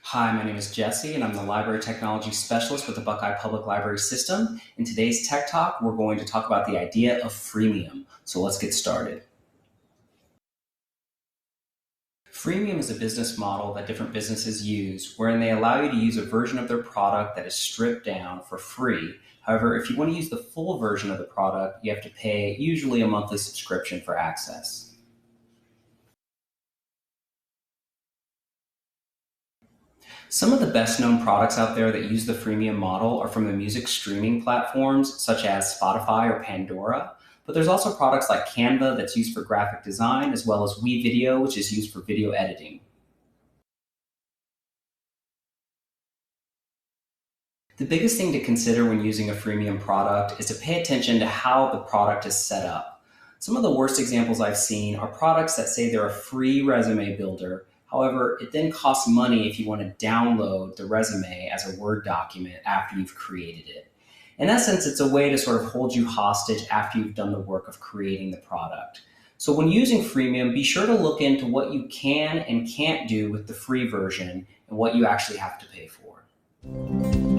Hi, my name is Jesse, and I'm the Library Technology Specialist with the Buckeye Public Library System. In today's Tech Talk, we're going to talk about the idea of freemium. So let's get started. Freemium is a business model that different businesses use, wherein they allow you to use a version of their product that is stripped down for free. However, if you want to use the full version of the product, you have to pay usually a monthly subscription for access. Some of the best known products out there that use the freemium model are from the music streaming platforms such as Spotify or Pandora. But there's also products like Canva that's used for graphic design, as well as WeVideo, which is used for video editing. The biggest thing to consider when using a freemium product is to pay attention to how the product is set up. Some of the worst examples I've seen are products that say they're a free resume builder. However, it then costs money if you want to download the resume as a Word document after you've created it. In essence, it's a way to sort of hold you hostage after you've done the work of creating the product. So when using freemium, be sure to look into what you can and can't do with the free version and what you actually have to pay for.